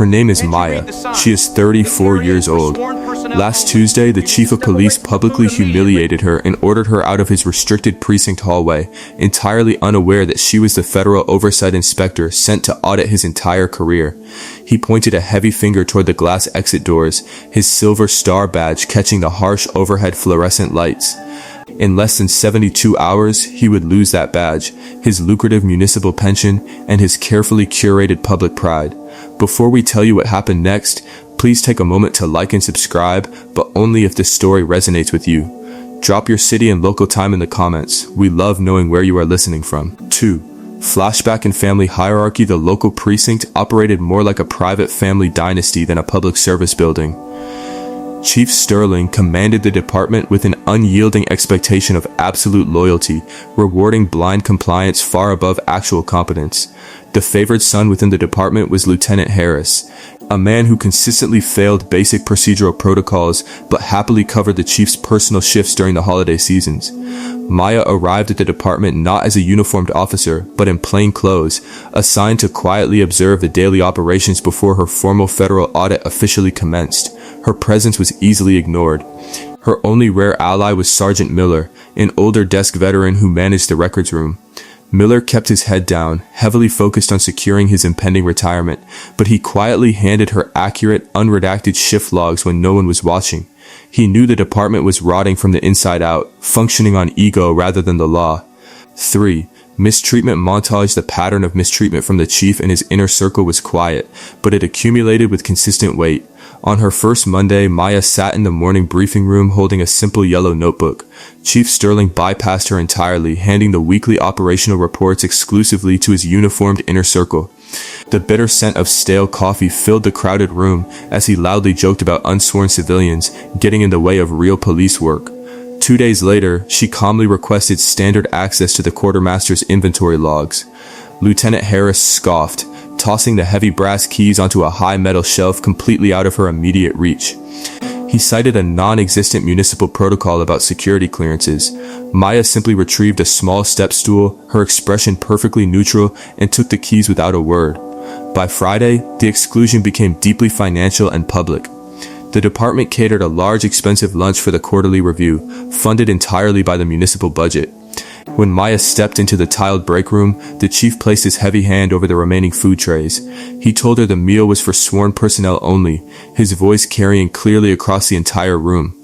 Her name is Maya. She is 34 years old. Last Tuesday, the chief of police publicly humiliated her and ordered her out of his restricted precinct hallway, entirely unaware that she was the federal oversight inspector sent to audit his entire career. He pointed a heavy finger toward the glass exit doors, his silver star badge catching the harsh overhead fluorescent lights. In less than 72 hours, he would lose that badge, his lucrative municipal pension, and his carefully curated public pride. Before we tell you what happened next, please take a moment to like and subscribe, but only if this story resonates with you. Drop your city and local time in the comments. We love knowing where you are listening from. 2. Flashback in family hierarchy. The local precinct operated more like a private family dynasty than a public service building. Chief Sterling commanded the department with an unyielding expectation of absolute loyalty, rewarding blind compliance far above actual competence. The favored son within the department was Lieutenant Harris, a man who consistently failed basic procedural protocols but happily covered the chief's personal shifts during the holiday seasons. Maya arrived at the department not as a uniformed officer, but in plain clothes, assigned to quietly observe the daily operations before her formal federal audit officially commenced. Her presence was easily ignored. Her only rare ally was Sergeant Miller, an older desk veteran who managed the records room. Miller kept his head down, heavily focused on securing his impending retirement, but he quietly handed her accurate, unredacted shift logs when no one was watching. He knew the department was rotting from the inside out, functioning on ego rather than the law. 3. Mistreatment montage. The pattern of mistreatment from the chief and his inner circle was quiet, but it accumulated with consistent weight. On her first Monday, Maya sat in the morning briefing room holding a simple yellow notebook. Chief Sterling bypassed her entirely, handing the weekly operational reports exclusively to his uniformed inner circle. The bitter scent of stale coffee filled the crowded room as he loudly joked about unsworn civilians getting in the way of real police work. 2 days later, she calmly requested standard access to the quartermaster's inventory logs. Lieutenant Harris scoffed, tossing the heavy brass keys onto a high metal shelf completely out of her immediate reach. He cited a non-existent municipal protocol about security clearances. Maya simply retrieved a small step stool, her expression perfectly neutral, and took the keys without a word. By Friday, the exclusion became deeply financial and public. The department catered a large, expensive lunch for the quarterly review, funded entirely by the municipal budget. When Maya stepped into the tiled break room, the chief placed his heavy hand over the remaining food trays. He told her the meal was for sworn personnel only, his voice carrying clearly across the entire room.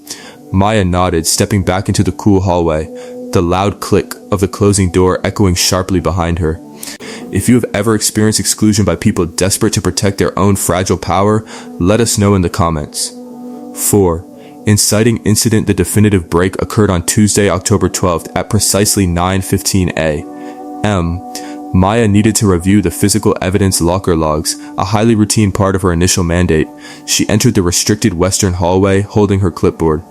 Maya nodded, stepping back into the cool hallway, the loud click of the closing door echoing sharply behind her. If you have ever experienced exclusion by people desperate to protect their own fragile power, let us know in the comments. 4. Inciting incident. The definitive break occurred on Tuesday, October 12th at precisely 9:15 a.m. Maya needed to review the physical evidence locker logs, a highly routine part of her initial mandate. She entered the restricted western hallway, holding her clipboard.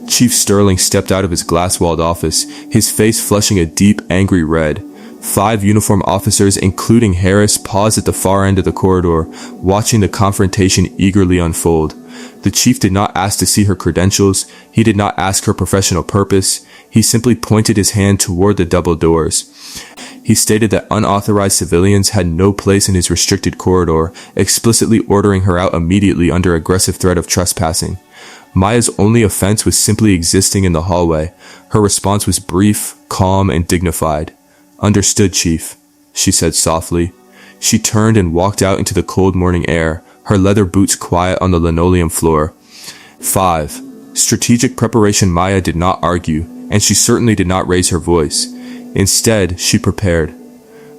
Chief Sterling stepped out of his glass-walled office, his face flushing a deep, angry red. 5 uniformed officers, including Harris, paused at the far end of the corridor, watching the confrontation eagerly unfold. The chief did not ask to see her credentials. He did not ask her professional purpose. He simply pointed his hand toward the double doors. He stated that unauthorized civilians had no place in his restricted corridor, explicitly ordering her out immediately under aggressive threat of trespassing. Maya's only offense was simply existing in the hallway. Her response was brief, calm, and dignified. "Understood, Chief," she said softly. She turned and walked out into the cold morning air, her leather boots quiet on the linoleum floor. 5. Strategic preparation. Maya did not argue, and she certainly did not raise her voice. Instead, she prepared.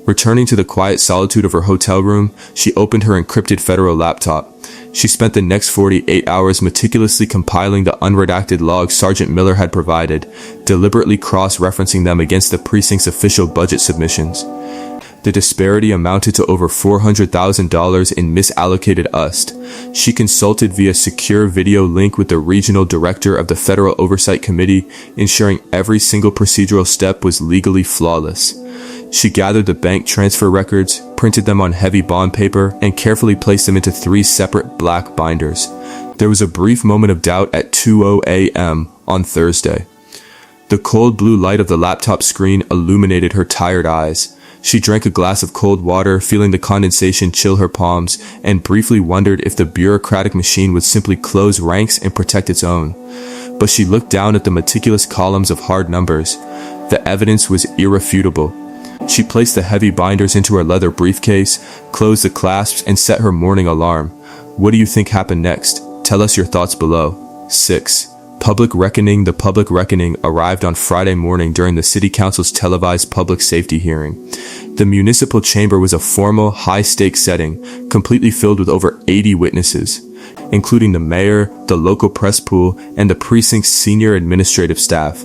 Returning to the quiet solitude of her hotel room, she opened her encrypted federal laptop. She spent the next 48 hours meticulously compiling the unredacted logs Sergeant Miller had provided, deliberately cross-referencing them against the precinct's official budget submissions. The disparity amounted to over $400,000 in misallocated UST. She consulted via secure video link with the regional director of the Federal Oversight Committee, ensuring every single procedural step was legally flawless. She gathered the bank transfer records, printed them on heavy bond paper, and carefully placed them into 3 separate black binders. There was a brief moment of doubt at 2:00 a.m. on Thursday. The cold blue light of the laptop screen illuminated her tired eyes. She drank a glass of cold water, feeling the condensation chill her palms, and briefly wondered if the bureaucratic machine would simply close ranks and protect its own. But she looked down at the meticulous columns of hard numbers. The evidence was irrefutable. She placed the heavy binders into her leather briefcase, closed the clasps, and set her morning alarm. What do you think happened next? Tell us your thoughts below. 6. Public reckoning. The public reckoning arrived on Friday morning during the City Council's televised public safety hearing. The municipal chamber was a formal, high-stakes setting, completely filled with over 80 witnesses, including the mayor, the local press pool, and the precinct's senior administrative staff.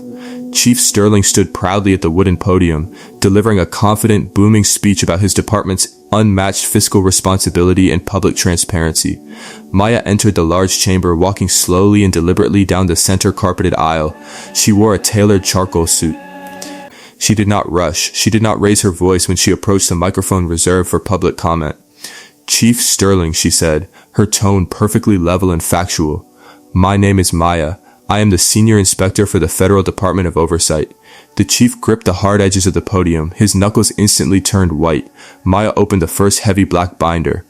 Chief Sterling stood proudly at the wooden podium, delivering a confident, booming speech about his department's unmatched fiscal responsibility and public transparency. Maya entered the large chamber, walking slowly and deliberately down the center carpeted aisle. She wore a tailored charcoal suit. She did not rush. She did not raise her voice when she approached the microphone reserved for public comment. Chief Sterling, she said, her tone perfectly level and factual. My name is Maya. I am the senior inspector for the Federal Department of Oversight. The chief gripped the hard edges of the podium. His knuckles instantly turned white. Maya opened the first heavy black binder.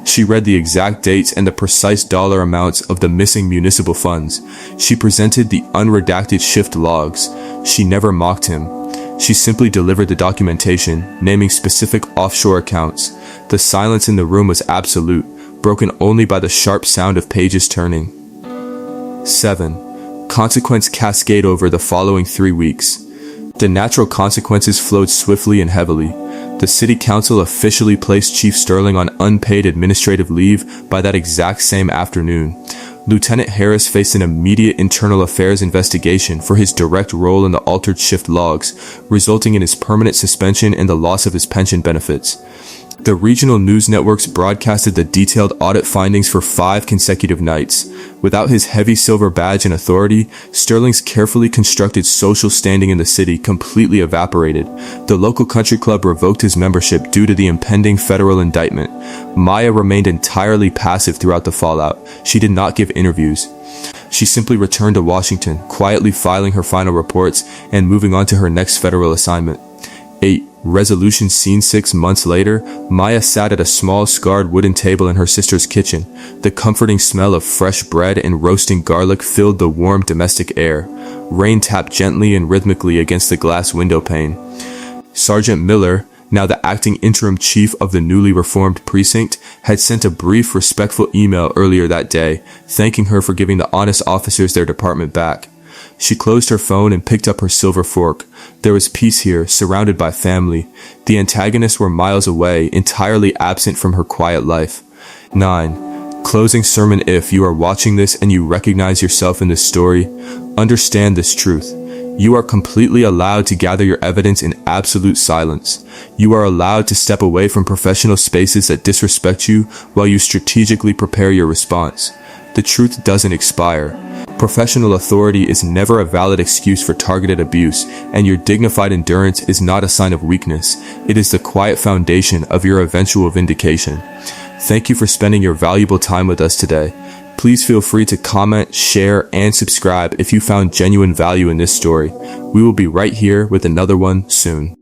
She read the exact dates and the precise dollar amounts of the missing municipal funds. She presented the unredacted shift logs. She never mocked him. She simply delivered the documentation, naming specific offshore accounts. The silence in the room was absolute, broken only by the sharp sound of pages turning. 7. Consequence cascade over the following 3 weeks. The natural consequences flowed swiftly and heavily. The City Council officially placed Chief Sterling on unpaid administrative leave by that exact same afternoon. Lieutenant Harris faced an immediate internal affairs investigation for his direct role in the altered shift logs, resulting in his permanent suspension and the loss of his pension benefits. The regional news networks broadcasted the detailed audit findings for 5 consecutive nights. Without his heavy silver badge and authority, Sterling's carefully constructed social standing in the city completely evaporated. The local country club revoked his membership due to the impending federal indictment. Maya remained entirely passive throughout the fallout. She did not give interviews. She simply returned to Washington, quietly filing her final reports and moving on to her next federal assignment. 8. Resolution scene. 6 months later, Maya sat at a small scarred wooden table in her sister's kitchen. The comforting smell of fresh bread and roasting garlic filled the warm domestic air. Rain tapped gently and rhythmically against the glass window pane. Sergeant Miller, now the acting interim chief of the newly reformed precinct, had sent a brief, respectful email earlier that day, thanking her for giving the honest officers their department back. She closed her phone and picked up her silver fork. There was peace here, surrounded by family. The antagonists were miles away, entirely absent from her quiet life. 9. Closing sermon. If you are watching this and you recognize yourself in this story, understand this truth. You are completely allowed to gather your evidence in absolute silence. You are allowed to step away from professional spaces that disrespect you while you strategically prepare your response. The truth doesn't expire. Professional authority is never a valid excuse for targeted abuse, and your dignified endurance is not a sign of weakness. It is the quiet foundation of your eventual vindication. Thank you for spending your valuable time with us today. Please feel free to comment, share, and subscribe if you found genuine value in this story. We will be right here with another one soon.